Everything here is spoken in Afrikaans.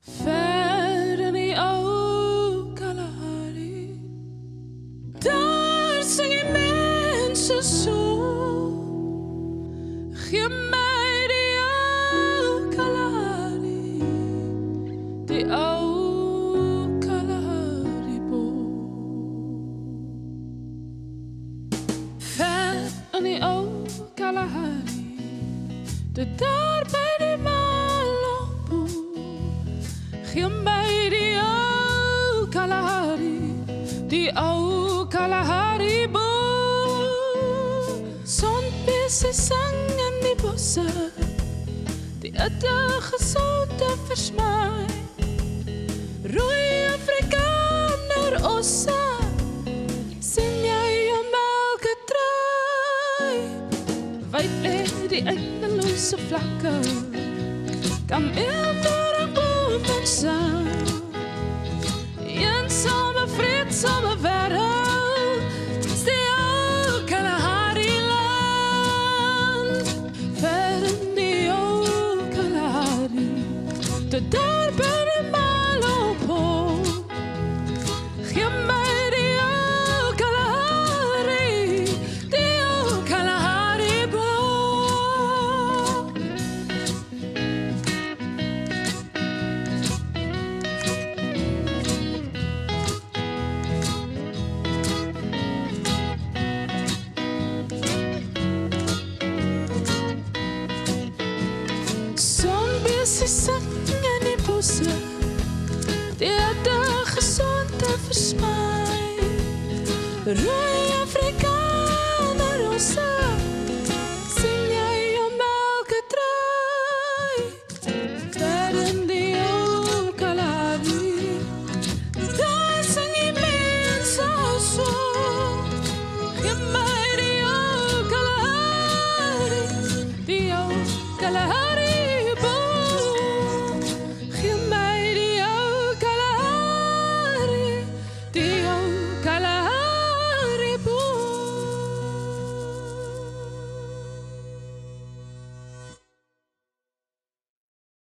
Ver in die ou Kalahari, daar sing die mense so. Gee my die ou Kalahari, die ou Kalahari boom. Ver in die ou Kalahari, dit daar by die Malopo. Gee my die ou Kalahari, die ou Kalahari boom. Sonbesse sang in die bosse, die itte gesonde versmaai. Rooi Afrikaner osse, sien jy jou melketrui. Wyd lê die eindeloose vlakke, kameel door 'n boom en saam. Eensame, vreedsame wêreld, is die ou Kalahari land. Ver in die ou Kalahari, tot daar by die Malopo. Gee my die ou Kalahari, die ou Kalahari boom. Sonbesse sang in die bosse, die itte gesonde versmaai. Rooi Afrikaner osse, sien jy jou melketrui. Ver in die ou Kalahari, daar sing die mense so. Gee my die ou Kalahari, die ou Kalahari.